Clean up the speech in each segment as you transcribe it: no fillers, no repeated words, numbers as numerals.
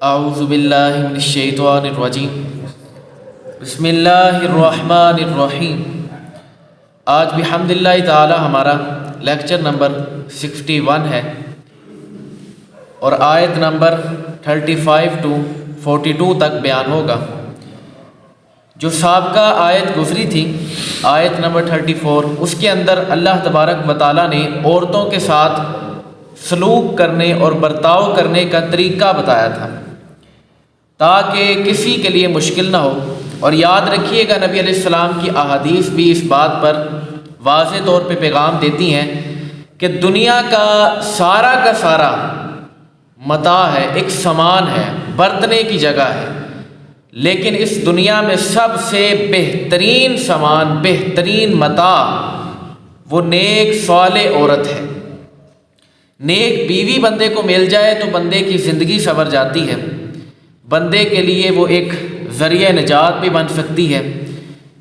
اعوذ باللہ من الشیطان الرجیم بسم اللہ الرحمن الرحیم۔ آج بحمد اللہ تعالی ہمارا لیکچر نمبر 61 ہے اور آیت نمبر 35 to 42 تک بیان ہوگا۔ جو سابقہ آیت گزری تھی آیت نمبر 34، اس کے اندر اللہ تبارک و تعالیٰ نے عورتوں کے ساتھ سلوک کرنے اور برتاؤ کرنے کا طریقہ بتایا تھا تاکہ کسی کے لیے مشکل نہ ہو۔ اور یاد رکھیے گا نبی علیہ السلام کی احادیث بھی اس بات پر واضح طور پہ پیغام دیتی ہیں کہ دنیا کا سارا متاع ہے، ایک سامان ہے، برتنے کی جگہ ہے، لیکن اس دنیا میں سب سے بہترین سامان، بہترین متاع وہ نیک صالح عورت ہے۔ نیک بیوی بندے کو مل جائے تو بندے کی زندگی سنور جاتی ہے، بندے کے لیے وہ ایک ذریعہ نجات بھی بن سکتی ہے،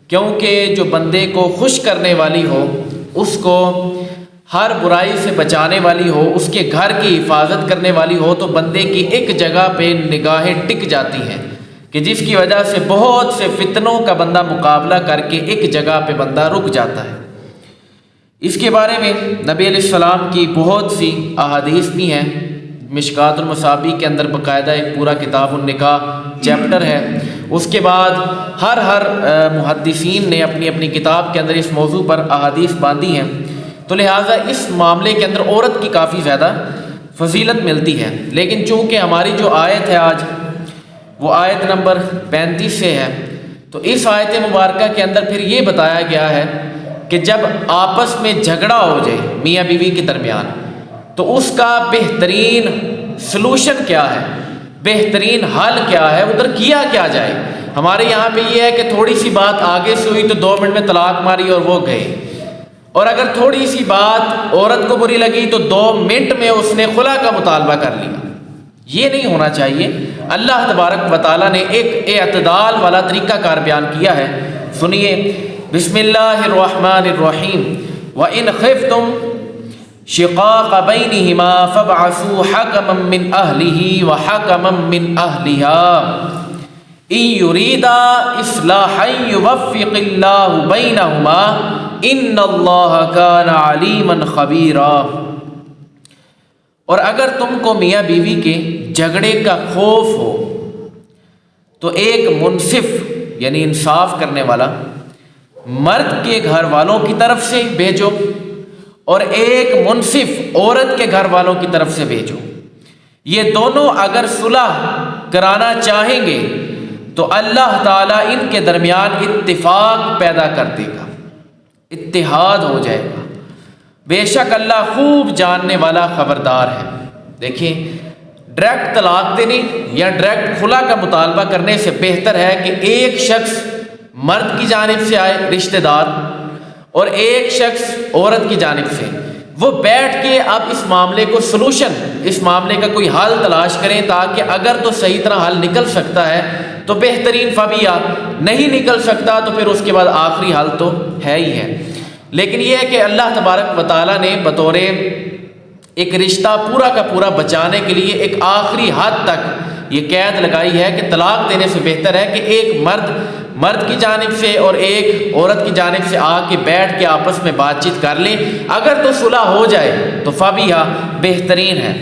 کیونکہ جو بندے کو خوش کرنے والی ہو، اس کو ہر برائی سے بچانے والی ہو، اس کے گھر کی حفاظت کرنے والی ہو، تو بندے کی ایک جگہ پہ نگاہیں ٹک جاتی ہیں کہ جس کی وجہ سے بہت سے فتنوں کا بندہ مقابلہ کر کے ایک جگہ پہ بندہ رک جاتا ہے۔ اس کے بارے میں نبی علیہ السلام کی بہت سی احادیث بھی ہیں۔ مشکات المصابیح کے اندر باقاعدہ ایک پورا کتاب النکاح چیپٹر ہے۔ اس کے بعد ہر محدثین نے اپنی اپنی کتاب کے اندر اس موضوع پر احادیث باندھی ہیں، تو لہٰذا اس معاملے کے اندر عورت کی کافی زیادہ فضیلت ملتی ہے۔ لیکن چونکہ ہماری جو آیت ہے آج وہ آیت نمبر 35 سے ہے، تو اس آیت مبارکہ کے اندر پھر یہ بتایا گیا ہے کہ جب آپس میں جھگڑا ہو جائے میاں بیوی کے درمیان، تو اس کا بہترین سلوشن کیا ہے، بہترین حل کیا ہے، ادھر کیا کیا جائے۔ ہمارے یہاں پہ یہ ہے کہ تھوڑی سی بات آگے سے ہوئی تو 2 منٹ میں طلاق ماری اور وہ گئے، اور اگر تھوڑی سی بات عورت کو بری لگی تو 2 منٹ میں اس نے خلا کا مطالبہ کر لیا۔ یہ نہیں ہونا چاہیے۔ اللہ تبارک و تعالیٰ نے ایک اعتدال والا طریقہ کار بیان کیا ہے۔ سنیے، بسم اللہ الرحمن الرحیم۔ وَإِنْ خِفْتُمْ شقاق بینہما فابعثوا حکما من اہلہ وحکما من اہلہا ان یریدا اصلاحا یوفق اللہ بینہما ان اللہ کان علیما خبیرا۔ اور اگر تم کو میاں بیوی کے جھگڑے کا خوف ہو تو ایک منصف یعنی انصاف کرنے والا مرد کے گھر والوں کی طرف سے بھیجو اور ایک منصف عورت کے گھر والوں کی طرف سے بھیجو۔ یہ دونوں اگر صلح کرانا چاہیں گے تو اللہ تعالیٰ ان کے درمیان اتفاق پیدا کر دے گا، اتحاد ہو جائے گا۔ بے شک اللہ خوب جاننے والا خبردار ہے۔ دیکھیں، ڈائریکٹ طلاق دینی یا ڈائریکٹ خلا کا مطالبہ کرنے سے بہتر ہے کہ ایک شخص مرد کی جانب سے آئے رشتہ دار اور ایک شخص عورت کی جانب سے، وہ بیٹھ کے اب اس معاملے کو سلوشن، اس معاملے کا کوئی حل تلاش کریں، تاکہ اگر تو صحیح طرح حل نکل سکتا ہے تو بہترین فبیہ، نہیں نکل سکتا تو پھر اس کے بعد آخری حل تو ہے ہی ہے۔ لیکن یہ ہے کہ اللہ تبارک و تعالیٰ نے بطور ایک رشتہ پورا کا پورا بچانے کے لیے ایک آخری حد تک یہ قید لگائی ہے کہ طلاق دینے سے بہتر ہے کہ ایک مرد کی جانب سے اور ایک عورت کی جانب سے آ کے بیٹھ کے آپس میں بات چیت کر لیں۔ اگر تو صلح ہو جائے تو فبیہا، بہترین ہے۔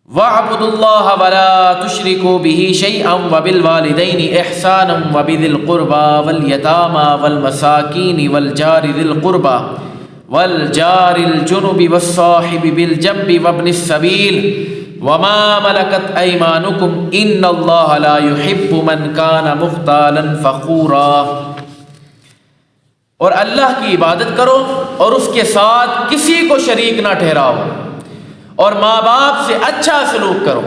وَاعْبُدُوا اللَّهَ وَلَا تُشْرِكُوا بِهِ شَيْئًا وَبِالْوَالِدَيْنِ إِحْسَانًا وَبِذِي الْقُرْبَى وَالْيَتَامَى وَالْمَسَاكِينِ وَالْجَارِ ذِي الْقُرْبَى وَالْجَارِ الْجُنُبِ وَالصَّاحِبِ بِالْجَنبِ وَابْنِ السَّبِيلِ وَمَا مَلَكَتْ أَيْمَانُكُمْ إِنَّ اللَّهَ لَا يُحِبُّ مَنْ كَانَ مُخْتَالًا فَخُورًا۔ اور اللہ کی عبادت کرو اور اس کے ساتھ کسی کو شریک نہ ٹھہراؤ، اور ماں باپ سے اچھا سلوک کرو،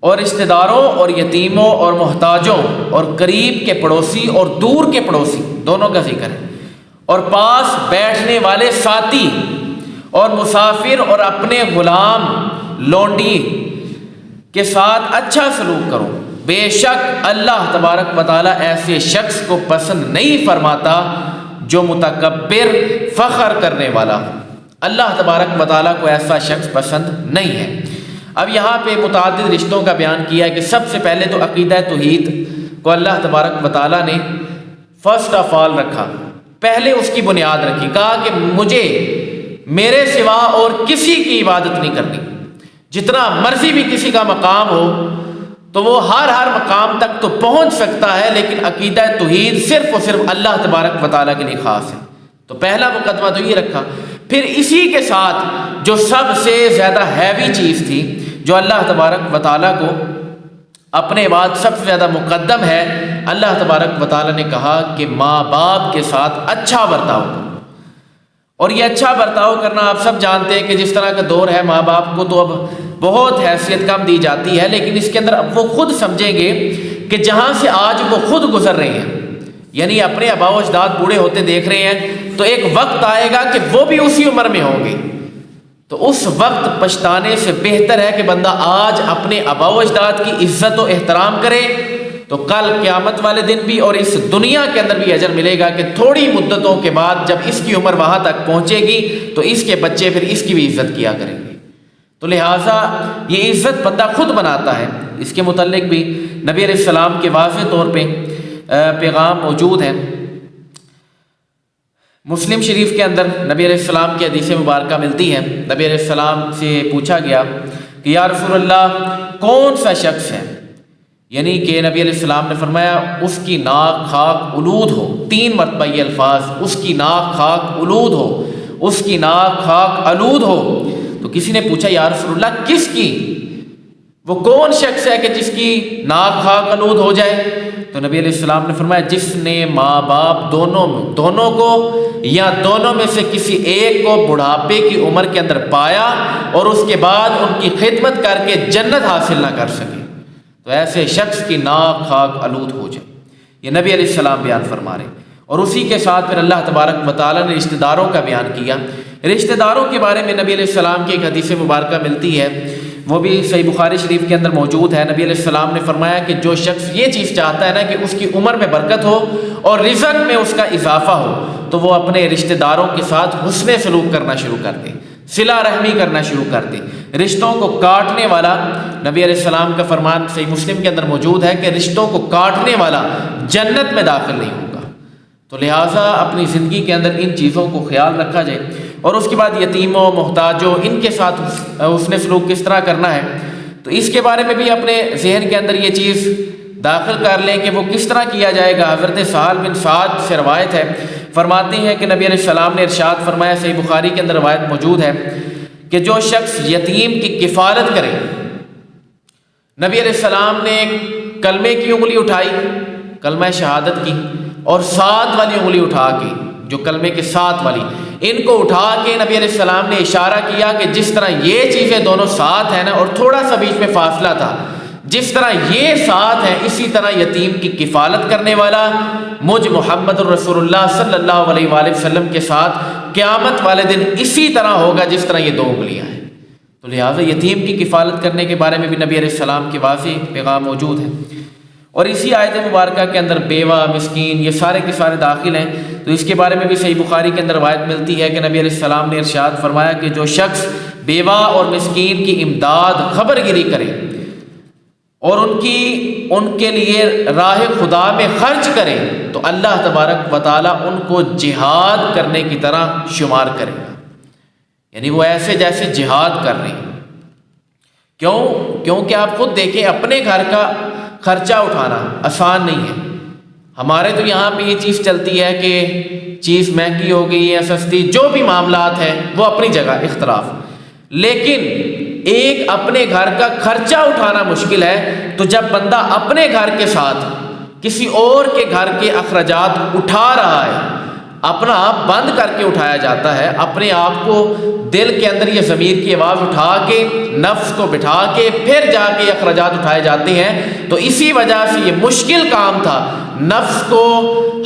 اور رشتہ داروں اور یتیموں اور محتاجوں اور قریب کے پڑوسی اور دور کے پڑوسی دونوں کا ذکر ہے، اور پاس بیٹھنے والے ساتھی اور مسافر اور اپنے غلام لونڈی کے ساتھ اچھا سلوک کرو۔ بے شک اللہ تبارک و تعالیٰ ایسے شخص کو پسند نہیں فرماتا جو متکبر، فخر کرنے والا۔ اللہ تبارک و تعالیٰ کو ایسا شخص پسند نہیں ہے۔ اب یہاں پہ متعدد رشتوں کا بیان کیا ہے کہ سب سے پہلے تو عقیدہ توحید کو اللہ تبارک و تعالیٰ نے فرسٹ آف آل رکھا، پہلے اس کی بنیاد رکھی، کہا کہ مجھے میرے سوا اور کسی کی عبادت نہیں کرنی، جتنا مرضی بھی کسی کا مقام ہو تو وہ ہر مقام تک تو پہنچ سکتا ہے، لیکن عقیدہ توحید صرف اور صرف اللہ تبارک و تعالیٰ کے لیے خاص ہے۔ تو پہلا مقدمہ تو یہ رکھا، پھر اسی کے ساتھ جو سب سے زیادہ ہیوی چیز تھی، جو اللہ تبارک و تعالیٰ کو اپنے بعد سب سے زیادہ مقدم ہے، اللہ تبارک و تعالیٰ نے کہا کہ ماں باپ کے ساتھ اچھا برتاؤ کرو۔ اور یہ اچھا برتاؤ کرنا آپ سب جانتے ہیں کہ جس طرح کا دور ہے، ماں باپ کو تو اب بہت حیثیت کم دی جاتی ہے، لیکن اس کے اندر اب وہ خود سمجھیں گے کہ جہاں سے آج وہ خود گزر رہے ہیں، یعنی اپنے آبا و اجداد بوڑھے ہوتے دیکھ رہے ہیں، تو ایک وقت آئے گا کہ وہ بھی اسی عمر میں ہوں گے، تو اس وقت پچھتانے سے بہتر ہے کہ بندہ آج اپنے آبا و اجداد کی عزت و احترام کرے، تو کل قیامت والے دن بھی اور اس دنیا کے اندر بھی اجر ملے گا کہ تھوڑی مدتوں کے بعد جب اس کی عمر وہاں تک پہنچے گی تو اس کے بچے پھر اس کی بھی عزت کیا کریں گے۔ تو لہٰذا یہ عزت بندہ خود بناتا ہے۔ اس کے متعلق بھی نبی علیہ السلام کے واضح طور پہ پیغام موجود ہے۔ مسلم شریف کے اندر نبی علیہ السلام کی حدیث مبارکہ ملتی ہے، نبی علیہ السلام سے پوچھا گیا کہ یا رسول اللہ کون سا شخص ہے، یعنی کہ نبی علیہ السلام نے فرمایا اس کی ناک خاک آلود ہو، 3 مرتبہ یہ الفاظ، اس کی ناک خاک آلود ہو، اس کی ناک خاک آلود ہو۔ تو کسی نے پوچھا یا رسول اللہ کس کی، وہ کون شخص ہے کہ جس کی ناک خاک آلود ہو جائے؟ تو نبی علیہ السلام نے فرمایا جس نے ماں باپ دونوں کو یا دونوں میں سے کسی ایک کو بڑھاپے کی عمر کے اندر پایا اور اس کے بعد ان کی خدمت کر کے جنت حاصل نہ کر سکے، تو ایسے شخص کی ناک خاک آلود ہو جائے۔ یہ نبی علیہ السلام بیان فرما رہے، اور اسی کے ساتھ پھر اللہ تبارک و تعالیٰ نے رشتہ داروں کا بیان کیا۔ رشتہ داروں کے بارے میں نبی علیہ السلام کی ایک حدیث مبارکہ ملتی ہے، وہ بھی صحیح بخاری شریف کے اندر موجود ہے۔ نبی علیہ السلام نے فرمایا کہ جو شخص یہ چیز چاہتا ہے نا کہ اس کی عمر میں برکت ہو اور رزق میں اس کا اضافہ ہو، تو وہ اپنے رشتہ داروں کے ساتھ حسن سلوک کرنا شروع کر دے، صلہ رحمی کرنا شروع کر دے۔ رشتوں کو کاٹنے والا، نبی علیہ السلام کا فرمان صحیح مسلم کے اندر موجود ہے کہ رشتوں کو کاٹنے والا جنت میں داخل نہیں ہوگا۔ تو لہٰذا اپنی زندگی کے اندر ان چیزوں کو خیال رکھا جائے، اور اس کے بعد یتیموں محتاجوں ان کے ساتھ حسن سلوک کس طرح کرنا ہے، تو اس کے بارے میں بھی اپنے ذہن کے اندر یہ چیز داخل کر لیں کہ وہ کس طرح کیا جائے گا۔ حضرت سہل بن سعد سے روایت ہے، فرماتے ہیں کہ نبی علیہ السلام نے ارشاد فرمایا، صحیح بخاری کے اندر روایت موجود ہے کہ جو شخص یتیم کی کفالت کرے، نبی علیہ السلام نے کلمے کی انگلی اٹھائی، کلمہ شہادت کی، اور 7 والی انگلی اٹھا کے، جو کلمے کے 7 والی، ان کو اٹھا کے نبی علیہ السلام نے اشارہ کیا کہ جس طرح یہ چیزیں دونوں ساتھ ہیں نا، اور تھوڑا سا بیچ میں فاصلہ تھا، جس طرح یہ ساتھ ہیں اسی طرح یتیم کی کفالت کرنے والا مجھ محمد الرسول اللہ صلی اللہ علیہ وآلہ وسلم کے ساتھ قیامت والے دن اسی طرح ہوگا جس طرح یہ 2 انگلیاں ہیں۔ تو لہٰذا یتیم کی کفالت کرنے کے بارے میں بھی نبی علیہ السلام کے واضح پیغام موجود ہے۔ اور اسی آیت مبارکہ کے اندر بیوہ، مسکین، یہ سارے کے سارے داخل ہیں۔ تو اس کے بارے میں بھی صحیح بخاری کے اندر روایت ملتی ہے کہ نبی علیہ السلام نے ارشاد فرمایا کہ جو شخص بیوہ اور مسکین کی امداد خبر گیری کرے اور ان کے لیے راہ خدا میں خرچ کرے، تو اللہ تبارک و تعالیٰ ان کو جہاد کرنے کی طرح شمار کرے گا، یعنی وہ ایسے جیسے جہاد کر رہے ہیں۔ کیونکہ آپ خود دیکھیں اپنے گھر کا خرچہ اٹھانا آسان نہیں ہے۔ ہمارے تو یہاں پہ یہ چیز چلتی ہے کہ چیز مہنگی ہو گئی ہے، سستی، جو بھی معاملات ہیں وہ اپنی جگہ اختلاف، لیکن ایک اپنے گھر کا خرچہ اٹھانا مشکل ہے۔ تو جب بندہ اپنے گھر کے ساتھ کسی اور کے گھر کے اخراجات اٹھا رہا ہے، اپنا آپ بند کر کے اٹھایا جاتا ہے، اپنے آپ کو دل کے اندر یہ ضمیر کی آواز اٹھا کے، نفس کو بٹھا کے پھر جا کے اخراجات اٹھائے جاتے ہیں۔ تو اسی وجہ سے یہ مشکل کام تھا، نفس کو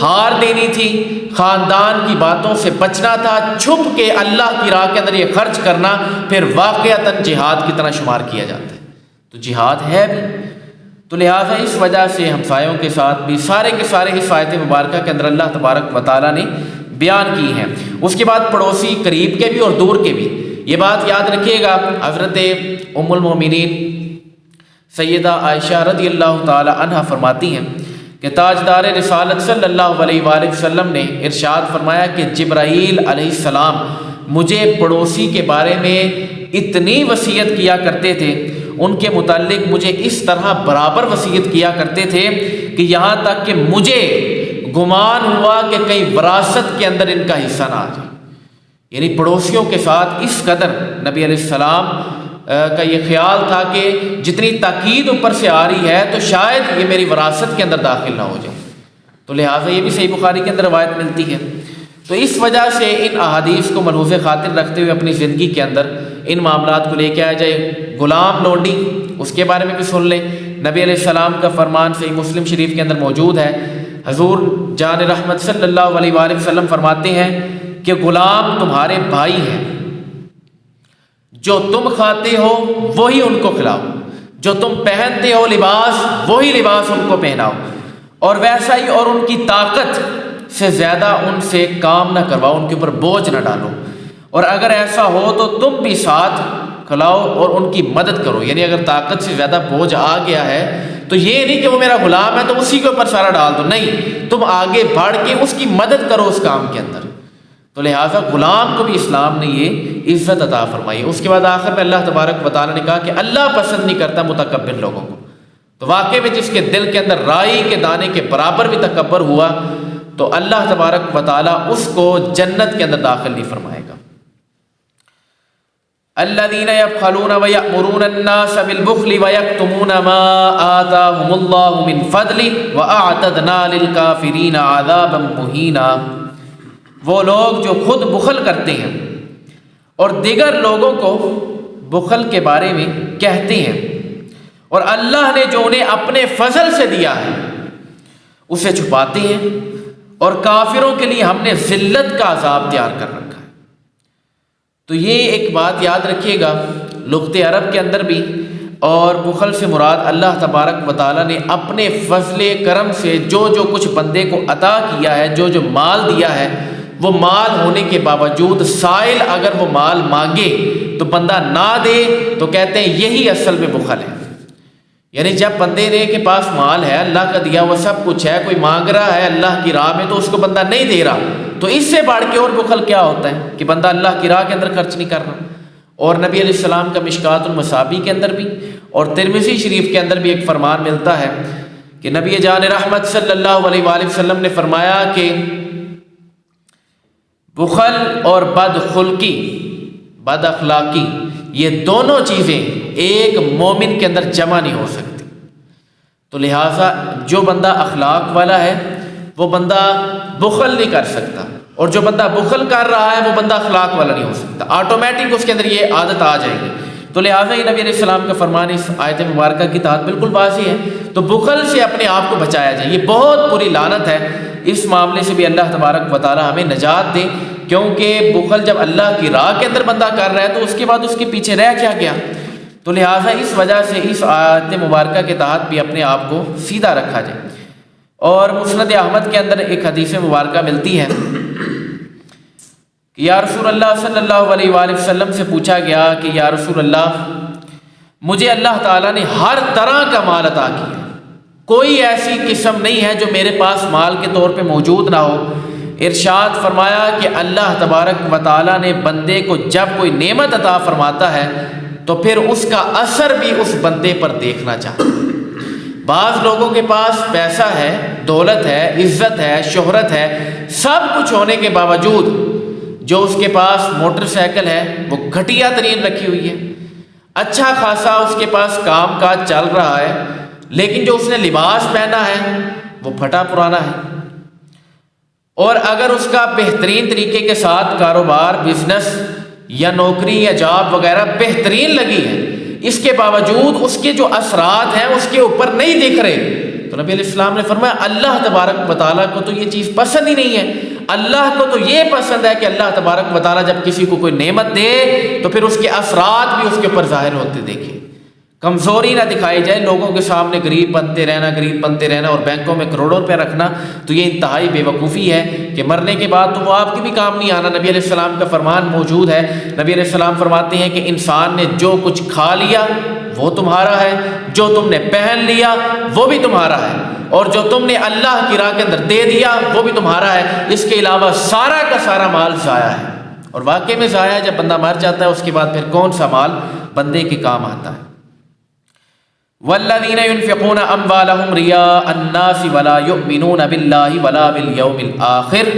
ہار دینی تھی، خاندان کی باتوں سے بچنا تھا، چھپ کے اللہ کی راہ کے اندر یہ خرچ کرنا پھر واقعتاً جہاد کی طرح شمار کیا جاتا ہے۔ تو جہاد ہے بھی، تو لہٰذا اس وجہ سے ہمسایوں کے ساتھ بھی سارے کے سارے اس آیت مبارکہ کے اندر اللہ تبارک و تعالیٰ نے بیان کی ہیں۔ اس کے بعد پڑوسی، قریب کے بھی اور دور کے بھی، یہ بات یاد رکھیے گا، حضرت ام المومنین سیدہ عائشہ رضی اللہ تعالی عنہ فرماتی ہیں کہ تاجدار رسالت صلی اللہ علیہ وآلہ وسلم نے ارشاد فرمایا کہ جبرائیل علیہ السلام مجھے پڑوسی کے بارے میں اتنی وصیت کیا کرتے تھے، ان کے متعلق مجھے اس طرح برابر وصیت کیا کرتے تھے کہ یہاں تک کہ مجھے گمان ہوا کہ کہیں وراثت کے اندر ان کا حصہ نہ آ جائے۔ یعنی پڑوسیوں کے ساتھ اس قدر نبی علیہ السلام کا یہ خیال تھا کہ جتنی تاکید اوپر سے آ رہی ہے تو شاید یہ میری وراثت کے اندر داخل نہ ہو جائے، تو لہٰذا یہ بھی صحیح بخاری کے اندر روایت ملتی ہے۔ تو اس وجہ سے ان احادیث کو ملحوظ خاطر رکھتے ہوئے اپنی زندگی کے اندر ان معاملات کو لے کے آیا جائے۔ غلام لونڈی، اس کے بارے میں بھی سن لیں، نبی علیہ السلام کا فرمان صحیح مسلم شریف کے اندر موجود ہے۔ حضور جان رحمت صلی اللہ علیہ وآلہ وسلم فرماتے ہیں کہ غلام تمہارے بھائی ہیں، جو تم کھاتے ہو وہی ان کو کھلاؤ، جو تم پہنتے ہو لباس وہی لباس ان کو پہناؤ، اور ویسا ہی اور ان کی طاقت سے زیادہ ان سے کام نہ کرواؤ، ان کے اوپر بوجھ نہ ڈالو، اور اگر ایسا ہو تو تم بھی ساتھ کھلاؤ اور ان کی مدد کرو۔ یعنی اگر طاقت سے زیادہ بوجھ آ گیا ہے تو یہ نہیں کہ وہ میرا غلام ہے تو اسی کے اوپر سارا ڈال دو، نہیں، تم آگے بڑھ کے اس کی مدد کرو اس کام کے اندر۔ تو لہٰذا غلام کو بھی اسلام نے یہ عزت عطا فرمائی۔ اس کے بعد آخر میں اللہ تبارک و تعالیٰ نے کہا کہ اللہ پسند نہیں کرتا متکبر لوگوں کو۔ تو واقعی میں جس کے دل کے اندر رائی کے دانے کے برابر بھی تکبر ہوا تو اللہ تبارک و تعالیٰ اس کو جنت کے اندر داخل نہیں فرمائے گا۔ الذین یبخلون ویأمرون الناس بالبخل ویکتمون ما آتاہم اللہ من فضلہ واعتدنا للکافرین عذابا مہینا۔ وہ لوگ جو خود بخل کرتے ہیں اور دیگر لوگوں کو بخل کے بارے میں کہتے ہیں، اور اللہ نے جو انہیں اپنے فضل سے دیا ہے اسے چھپاتے ہیں، اور کافروں کے لیے ہم نے ذلت کا عذاب تیار کر رکھا ہے۔ تو یہ ایک بات یاد رکھیے گا، لغت عرب کے اندر بھی، اور بخل سے مراد اللہ تبارک و تعالیٰ نے اپنے فضل کرم سے جو جو کچھ بندے کو عطا کیا ہے، جو جو مال دیا ہے، وہ مال ہونے کے باوجود سائل اگر وہ مال مانگے تو بندہ نہ دے تو کہتے ہیں یہی اصل میں بخل ہے۔ یعنی جب بندے کے پاس مال ہے، اللہ کا دیا وہ سب کچھ ہے، کوئی مانگ رہا ہے اللہ کی راہ میں تو اس کو بندہ نہیں دے رہا، تو اس سے بڑھ کے اور بخل کیا ہوتا ہے کہ بندہ اللہ کی راہ کے اندر خرچ نہیں کر رہا۔ اور نبی علیہ السلام کا مشکات المصابیح کے اندر بھی اور ترمذی شریف کے اندر بھی ایک فرمان ملتا ہے کہ نبی جان رحمت صلی اللہ علیہ وآلہ وسلم نے فرمایا کہ بخل اور بدخلقی، بد اخلاقی، یہ دونوں چیزیں ایک مومن کے اندر جمع نہیں ہو سکتی۔ تو لہٰذا جو بندہ اخلاق والا ہے وہ بندہ بخل نہیں کر سکتا، اور جو بندہ بخل کر رہا ہے وہ بندہ اخلاق والا نہیں ہو سکتا، آٹومیٹک اس کے اندر یہ عادت آ جائے گی۔ تو لہٰذا یہ نبی علیہ السلام کا فرمان اس آیت مبارکہ کی تحت بالکل واضح ہے۔ تو بخل سے اپنے آپ کو بچایا جائے، یہ بہت بری لعنت ہے، اس معاملے سے بھی اللہ تبارک و تعالیٰ ہمیں نجات دے، کیونکہ بخل جب اللہ کی راہ کے اندر بندہ کر رہا ہے تو اس کے بعد اس کے پیچھے رہ کیا گیا۔ تو لہٰذا اس وجہ سے اس آیت مبارکہ کے تحت بھی اپنے آپ کو سیدھا رکھا جائے۔ اور مسند احمد کے اندر ایک حدیث مبارکہ ملتی ہے کہ یا رسول اللہ صلی اللہ علیہ وآلہ وسلم سے پوچھا گیا کہ یا رسول اللہ، مجھے اللہ تعالیٰ نے ہر طرح کا مال عطا کیا، کوئی ایسی قسم نہیں ہے جو میرے پاس مال کے طور پہ موجود نہ ہو۔ ارشاد فرمایا کہ اللہ تبارک و تعالیٰ نے بندے کو جب کوئی نعمت عطا فرماتا ہے تو پھر اس کا اثر بھی اس بندے پر دیکھنا چاہتا ہے۔ بعض لوگوں کے پاس پیسہ ہے، دولت ہے، عزت ہے، شہرت ہے، سب کچھ ہونے کے باوجود جو اس کے پاس موٹر سائیکل ہے وہ گھٹیا ترین رکھی ہوئی ہے، اچھا خاصا اس کے پاس کام کاج چل رہا ہے، لیکن جو اس نے لباس پہنا ہے وہ پھٹا پرانا ہے۔ اور اگر اس کا بہترین طریقے کے ساتھ کاروبار، بزنس یا نوکری یا جاب وغیرہ بہترین لگی ہے، اس کے باوجود اس کے جو اثرات ہیں اس کے اوپر نہیں دکھ رہے، تو نبی علیہ السلام نے فرمایا اللہ تبارک و تعالیٰ کو تو یہ چیز پسند ہی نہیں ہے۔ اللہ کو تو یہ پسند ہے کہ اللہ تبارک و تعالیٰ جب کسی کو کوئی نعمت دے تو پھر اس کے اثرات بھی اس کے اوپر ظاہر ہوتے دیکھے، کمزوری نہ دکھائی جائے، لوگوں کے سامنے غریب بنتے رہنا اور بینکوں میں کروڑوں روپے رکھنا، تو یہ انتہائی بے وقوفی ہے کہ مرنے کے بعد تو وہ آپ کے بھی کام نہیں آنا۔ نبی علیہ السلام کا فرمان موجود ہے، نبی علیہ السلام فرماتے ہیں کہ انسان نے جو کچھ کھا لیا وہ تمہارا ہے، جو تم نے پہن لیا وہ بھی تمہارا ہے، اور جو تم نے اللہ کی راہ کے اندر دے دیا وہ بھی تمہارا ہے، اس کے علاوہ سارا کا سارا مال ضائع ہے۔ اور واقعی میں ضائع ہے، جب بندہ مر جاتا ہے اس کے بعد پھر کون سا مال بندے کے کام آتا ہے۔ والذین ينفقون اموالهم رئاء الناس ولا يؤمنون باللہ ولا بالیوم الآخر،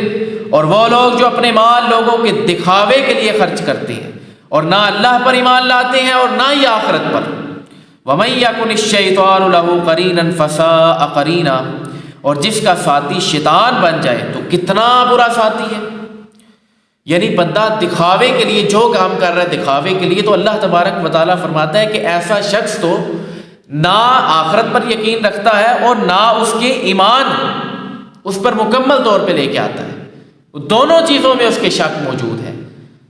اور وہ لوگ جو اپنے مال لوگوں کے دکھاوے کے لیے خرچ کرتے ہیں اور نہ اللہ پر ایمان لاتے ہیں اور نہ ہی آخرت پر۔ وَمَن يَكُنِ الشَّيْطَانُ لَهُ قَرِينًا فَسَاءَ قَرِينًا، اور جس کا ساتھی شیطان بن جائے تو کتنا برا ساتھی ہے۔ یعنی بندہ دکھاوے کے لیے جو کام کر رہا ہے دکھاوے کے لیے، تو اللہ تبارک و تعالیٰ فرماتا ہے کہ ایسا شخص تو نہ آخرت پر یقین رکھتا ہے اور نہ اس کے ایمان اس پر مکمل طور پہ لے کے آتا ہے، دونوں چیزوں میں اس کے شک موجود ہے۔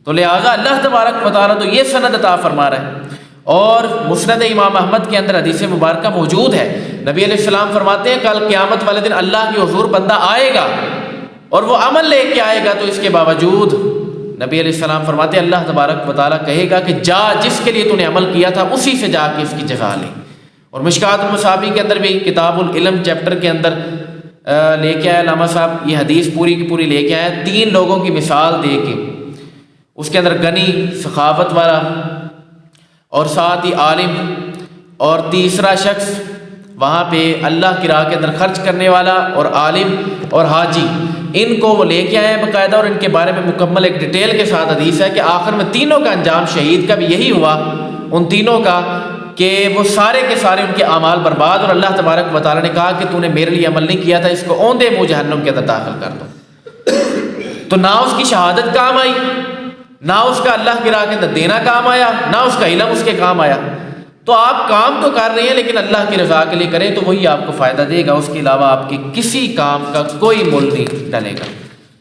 تو لہٰذا اللہ تبارک و تعالیٰ تو یہ سند عطا فرما رہا ہے۔ اور مسند امام احمد کے اندر حدیث مبارکہ موجود ہے، نبی علیہ السلام فرماتے ہیں کل قیامت والے دن اللہ کے حضور بندہ آئے گا اور وہ عمل لے کے آئے گا، تو اس کے باوجود نبی علیہ السلام فرماتے ہیں اللہ تبارک و تعالیٰ کہے گا کہ جا، جس کے لیے تو نے عمل کیا تھا اسی سے جا کے اس کی جزا لے۔ اور مشکات المصابیح کے اندر بھی کتاب العلم چیپٹر کے اندر لے کے آیا علامہ صاحب، یہ حدیث پوری کی پوری لے کے آئے، 3 لوگوں کی مثال دے کے، اس کے اندر غنی، سخاوت والا، اور ساتھ ہی عالم، اور تیسرا شخص وہاں پہ اللہ کی راہ کے اندر خرچ کرنے والا، اور عالم اور حاجی، ان کو وہ لے کے آئے ہیں باقاعدہ، اور ان کے بارے میں مکمل ایک ڈیٹیل کے ساتھ حدیث ہے کہ آخر میں تینوں کا انجام، شہید کا بھی یہی ہوا، ان تینوں کا، کہ وہ سارے کے سارے ان کے اعمال برباد، اور اللہ تبارک و تعالیٰ نے کہا کہ تو نے میرے لیے عمل نہیں کیا تھا، اس کو اوندے منہ جہنم کے اندر داخل کر دو۔ تو نہ اس کی شہادت کام آئی، نہ اس کا اللہ کی راہ کے اندر دینا کام آیا، نہ اس کا علم اس کے کام آیا۔ تو آپ کام تو کر رہے ہیں لیکن اللہ کی رضا کے لیے کریں تو وہی آپ کو فائدہ دے گا، اس کے علاوہ آپ کے کسی کام کا کوئی مول نہیں ڈلے گا۔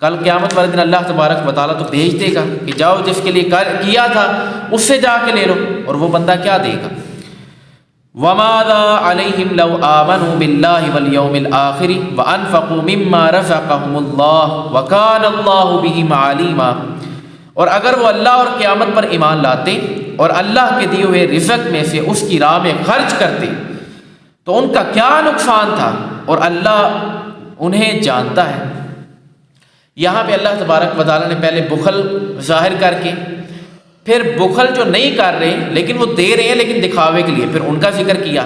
کل قیامت والے دن اللہ تبارک و تعالیٰ تو بھیج دے گا کہ جاؤ، جس کے لیے کیا تھا اس سے جا کے لے لو، اور وہ بندہ کیا دے گا؟ وَمَاذَا عَلَيْهِمْ لَوْ آمَنُوا بِاللَّهِ وَالْيَوْمِ الْآخِرِ وَأَنفَقُوا مِمَّا رَزَقَهُمُ اللَّهُ وَكَانَ اللَّهُ بِهِمْ عَلِيمًا، اور اگر وہ اللہ اور قیامت پر ایمان لاتے اور اللہ کے دیے ہوئے رزق میں سے اس کی راہ میں خرچ کرتے تو ان کا کیا نقصان تھا، اور اللہ انہیں جانتا ہے۔ یہاں پہ اللہ تبارک و تعالیٰ نے پہلے بخل ظاہر کر کے، پھر بخل جو نہیں کر رہے لیکن وہ دے رہے ہیں لیکن دکھاوے کے لیے، پھر ان کا ذکر کیا،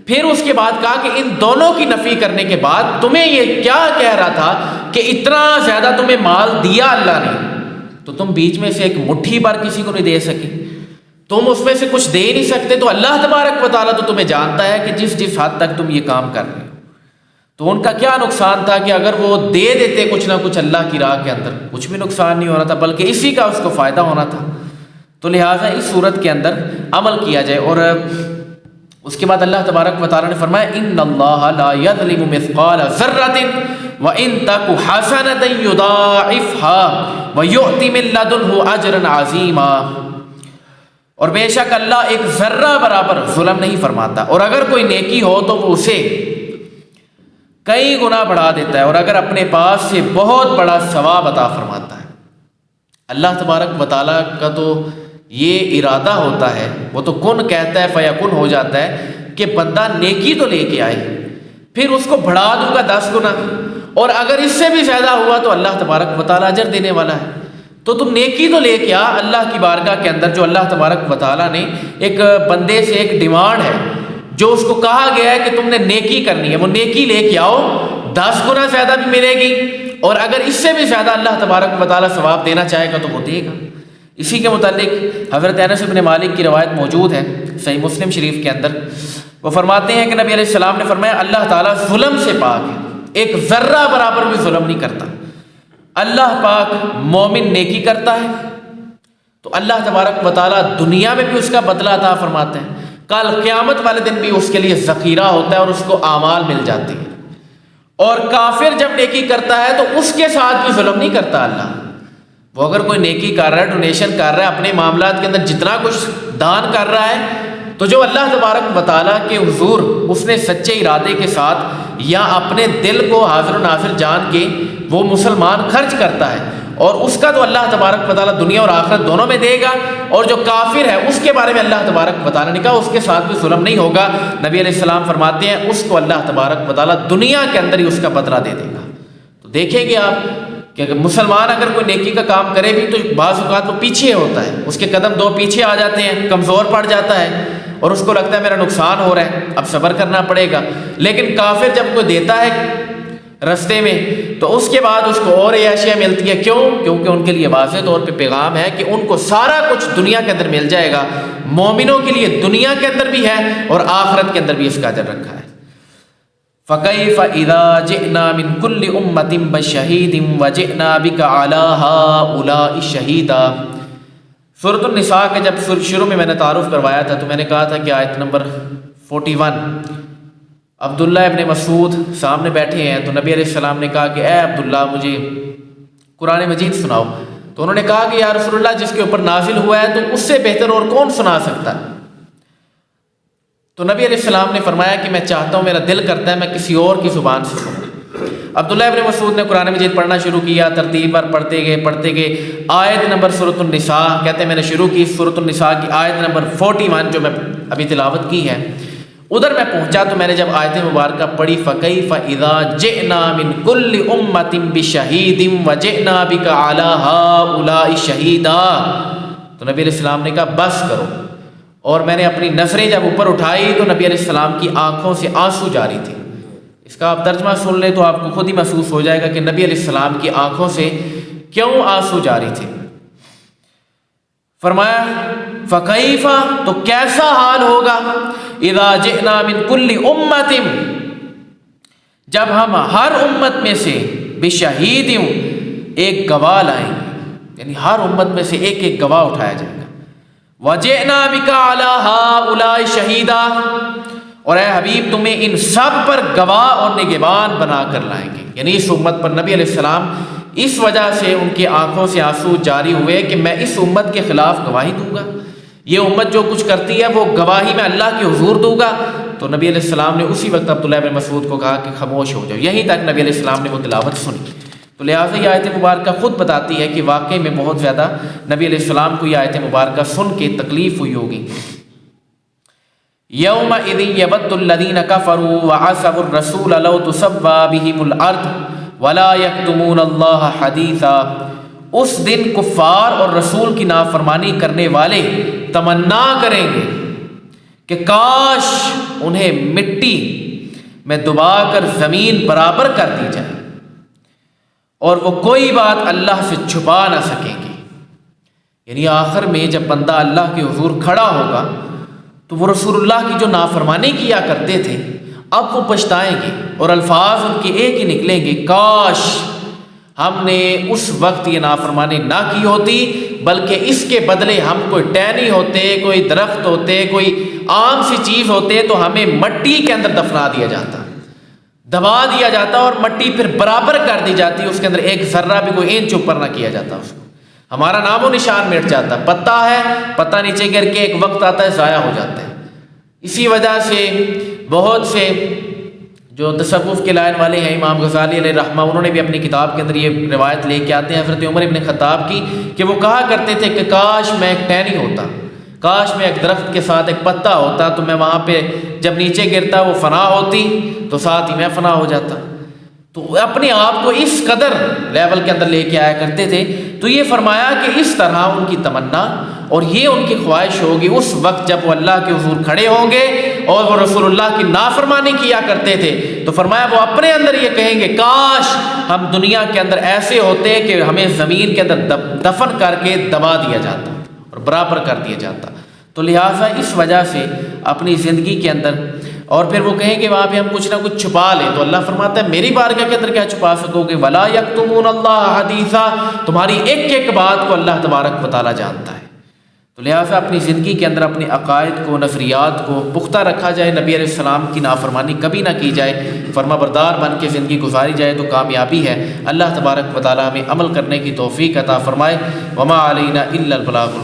پھر اس کے بعد کہا کہ ان دونوں کی نفی کرنے کے بعد تمہیں یہ کیا کہہ رہا تھا کہ اتنا زیادہ تمہیں مال دیا اللہ نے، تو تم بیچ میں سے ایک مٹھی بھر کسی کو نہیں دے سکے، تم اس میں سے کچھ دے نہیں سکتے، تو اللہ تبارک و تعالیٰ تو تمہیں جانتا ہے کہ جس حد تک تم یہ کام کر رہے ہو۔ تو ان کا کیا نقصان تھا کہ اگر وہ دے دیتے کچھ نہ کچھ اللہ کی راہ کے اندر، کچھ بھی نقصان نہیں ہونا تھا بلکہ اسی کا اس کو فائدہ ہونا تھا۔ تو لہٰذا اس صورت کے اندر عمل کیا جائے۔ اور اس کے بعد اللہ تبارک و تعالیٰ نے فرمایا ان اللہ لا یظلم مثقال ذرۃ وان تک حسنۃ یضاعفها ویؤتی من لدنہ اجرا عظیما، اور بے شک اللہ ایک ذرہ برابر ظلم نہیں فرماتا، اور اگر کوئی نیکی ہو تو وہ اسے کئی گنا بڑھا دیتا ہے، اور اگر اپنے پاس سے بہت بڑا ثواب عطا فرماتا ہے۔ اللہ تبارک و تعالیٰ کا تو یہ ارادہ ہوتا ہے، وہ تو کن کہتا ہے فیکن ہو جاتا ہے کہ بندہ نیکی تو لے کے آئے، پھر اس کو بڑھا دوں گا 10 گنا، اور اگر اس سے بھی زیادہ ہوا تو اللہ تبارک و تعالیٰ اجر دینے والا ہے۔ تو تم نیکی تو لے کے آ اللہ کی بارگاہ کے اندر، جو اللہ تبارک و تعالیٰ نے ایک بندے سے ایک ڈیمانڈ ہے، جو اس کو کہا گیا ہے کہ تم نے نیکی کرنی ہے، وہ نیکی لے کے آؤ، 10 گنا زیادہ بھی ملے گی، اور اگر اس سے بھی زیادہ اللہ تبارک و تعالیٰ ثواب دینا چاہے گا تو وہ دے گا۔ اسی کے متعلق حضرت انس بن مالک کی روایت موجود ہے صحیح مسلم شریف کے اندر، وہ فرماتے ہیں کہ نبی علیہ السلام نے فرمایا اللہ تعالیٰ ظلم سے پاک ہے، ایک ذرہ برابر بھی ظلم نہیں کرتا۔ اللہ پاک مومن نیکی کرتا ہے تو اللہ تبارک و تعالیٰ دنیا میں بھی اس کا بدلہ عطا فرماتے ہیں، کل قیامت والے دن بھی اس کے لیے ذخیرہ ہوتا ہے اور اس کو اعمال مل جاتی ہیں۔ اور کافر جب نیکی کرتا ہے تو اس کے ساتھ بھی ظلم نہیں کرتا اللہ، وہ اگر کوئی نیکی کر رہا ہے، ڈونیشن کر رہا ہے، اپنے معاملات کے اندر جتنا کچھ دان کر رہا ہے، تو جو اللہ تبارک و تعالیٰ کے حضور اس نے سچے ارادے کے ساتھ یا اپنے دل کو حاضر و ناظر جان کے وہ مسلمان خرچ کرتا ہے اور اس کا تو اللہ تبارک و تعالیٰ دنیا اور آخرت دونوں میں دے گا، اور جو کافر ہے اس کے بارے میں اللہ تبارک و تعالیٰ نے کہا اس کے ساتھ بھی ظلم نہیں ہوگا۔ نبی علیہ السلام فرماتے ہیں اس کو اللہ تبارک و تعالیٰ دنیا کے اندر ہی اس کا بدلہ دے دے گا۔ تو دیکھیں گے آپ کہ اگر مسلمان اگر کوئی نیکی کا کام کرے بھی تو بعض اوقات وہ پیچھے ہوتا ہے، اس کے قدم دو پیچھے آ جاتے ہیں، کمزور پڑ جاتا ہے اور اس کو لگتا ہے میرا نقصان ہو رہا ہے، اب صبر کرنا پڑے گا۔ لیکن کافر جب کوئی دیتا ہے رستے میں تو اس کے بعد اس کو اور اشیاء ملتی ہے، کیوں؟ کیونکہ ان کے لیے واضح طور پہ پیغام ہے کہ ان کو سارا کچھ دنیا کے اندر مل جائے گا۔ مومنوں کے لیے دنیا کے اندر بھی ہے اور آخرت کے اندر بھی اس کا اجر رکھا ہے۔ فَكَيْفَ إِذَا جِئْنَا مِن كُلِّ أُمَّةٍ بِشَهِيدٍ وَجِئْنَا بِكَ عَلَىٰ هَٰؤُلَاءِ شَهِيدًا۔ سورۃ النساء کے جب شروع میں نے تعارف کروایا تھا تو میں نے کہا تھا کہ آیت نمبر 41 عبداللہ ابن مسعود سامنے بیٹھے ہیں تو نبی علیہ السلام نے کہا کہ اے عبداللہ مجھے قرآن مجید سناؤ، تو انہوں نے کہا کہ یا رسول اللہ جس کے اوپر نازل ہوا ہے تو اس سے بہتر اور کون سنا سکتا ہے؟ تو نبی علیہ السلام نے فرمایا کہ میں چاہتا ہوں، میرا دل کرتا ہے میں کسی اور کی زبان سے سنوں۔ عبداللہ ابن مسعود نے قرآن مجید پڑھنا شروع کیا، ترتیب پر پڑھتے گئے آیت نمبر سورۃ النساء کہتے ہیں میں نے شروع کی سورۃ النساء کی آیت نمبر 41 جو میں ابھی تلاوت کی ہے، ادھر میں پہنچا تو میں نے جب آیت مبارکہ پڑھی فَكَيْفَ إِذَا جِئْنَا مِن كُلِّ أُمَّةٍ بِشَهِيدٍ وَجِئْنَا بِكَ عَلَىٰ هَٰؤُلَاءِ شَهِيدًا، تو نبی علیہ السلام نے کہا بس کرو، اور میں نے اپنی نظریں جب اوپر اٹھائی تو نبی علیہ السلام کی آنکھوں سے آنسو جاری تھے۔ اس کا آپ ترجمہ سن لیں تو آپ کو خود ہی محسوس ہو جائے گا کہ نبی علیہ السلام کی آنکھوں سے کیوں آنسو جاری تھے۔ فرمایا فَكَيْفَ، تو کیسا حال ہوگا، اِذَا جِئْنَا مِن كُلِّ أُمَّةٍ، جب ہم ہر امت میں سے بِشَهِيدٍ ایک گواہ لائیں گے، یعنی ہر امت میں سے ایک ایک گواہ اٹھایا جائے گا۔ وَجِئْنَا بِكَ عَلَىٰ هَٰؤُلَاءِ شَهِيدًا، اور اے حبیب تمہیں ان سب پر گواہ اور نگہبان بنا کر لائیں گے، یعنی اس امت پر نبی علیہ السلام اس وجہ سے ان کی آنکھوں سے آنسو جاری ہوئے کہ میں اس امت کے خلاف گواہی دوں گا، یہ امت جو کچھ کرتی ہے وہ گواہی میں اللہ کے حضور دوں گا۔ تو نبی علیہ السلام نے اسی وقت عبداللہ بن مسعود کو کہا کہ خاموش ہو جاؤ، یہیں تک نبی علیہ السلام نے وہ تلاوت سنی۔ تو لہٰذا یہ آیت مبارکہ خود بتاتی ہے کہ واقعی میں بہت زیادہ نبی علیہ السلام کو یہ آیت مبارکہ سن کے تکلیف ہوئی ہوگی۔ یومئذ یود الذین کفروا وعصوا الرسول لو تسوی بہم الارض ولا یکتمون اللہ حدیثا، اس دن کفار اور رسول کی نافرمانی کرنے والے تمنا کریں گے کہ کاش انہیں مٹی میں دبا کر زمین برابر کر دی جائے اور وہ کوئی بات اللہ سے چھپا نہ سکیں گے۔ یعنی آخر میں جب بندہ اللہ کے حضور کھڑا ہوگا تو وہ رسول اللہ کی جو نافرمانی کیا کرتے تھے اب وہ پچھتائیں گے، اور الفاظ ان کے ایک ہی نکلیں گے، کاش ہم نے اس وقت یہ نافرمانی نہ کی ہوتی، بلکہ اس کے بدلے ہم کوئی ٹہنی ہوتے، کوئی درخت ہوتے، کوئی عام سی چیز ہوتے تو ہمیں مٹی کے اندر دفنا دیا جاتا، دبا دیا جاتا اور مٹی پھر برابر کر دی جاتی، اس کے اندر ایک ذرہ بھی کوئی انچ اوپر نہ کیا جاتا، اس کو ہمارا نام و نشان مٹ جاتا، پتا ہے پتہ نیچے گر کے ایک وقت آتا ہے ضائع ہو جاتا ہے۔ اسی وجہ سے بہت سے جو تصوف کے لائن والے ہیں، امام غزالی علیہ رحمہ، انہوں نے بھی اپنی کتاب کے اندر یہ روایت لے کے آتے ہیں حضرت عمر ابن خطاب کی کہ وہ کہا کرتے تھے کہ کاش میں ایک ٹہنی ہوتا، کاش میں ایک درخت کے ساتھ ایک پتا ہوتا تو میں وہاں پہ جب نیچے گرتا وہ فنا ہوتی تو ساتھ ہی میں فنا ہو جاتا۔ تو اپنے آپ کو اس قدر لیول کے اندر لے کے آیا کرتے تھے۔ تو یہ فرمایا کہ اس طرح ان کی تمنا اور یہ ان کی خواہش ہوگی اس وقت جب وہ اللہ کے حضور کھڑے ہوں گے اور وہ رسول اللہ کی نافرمانی کیا کرتے تھے، تو فرمایا وہ اپنے اندر یہ کہیں گے کاش ہم دنیا کے اندر ایسے ہوتے کہ ہمیں زمین کے اندر دفن کر کے دبا دیا جاتا اور برابر کر دیا جاتا۔ تو لہٰذا اس وجہ سے اپنی زندگی کے اندر، اور پھر وہ کہیں کہ وہاں پہ ہم کچھ نہ کچھ چھپا لیں، تو اللہ فرماتا ہے میری بارگاہ کے اندر کیا چھپا سکو گے، ولا یکتمون اللہ حدیثا، تمہاری ایک ایک بات کو اللہ تبارک و تعالیٰ جانتا ہے۔ تو لہٰذا اپنی زندگی کے اندر اپنے عقائد کو، نظریات کو پختہ رکھا جائے، نبی علیہ السلام کی نافرمانی کبھی نہ کی جائے، فرما بردار بن کے زندگی گزاری جائے تو کامیابی ہے۔ اللہ تبارک و تعالیٰ ہمیں عمل کرنے کی توفیق عطا فرمائے۔ وما علینا الا البلاغ۔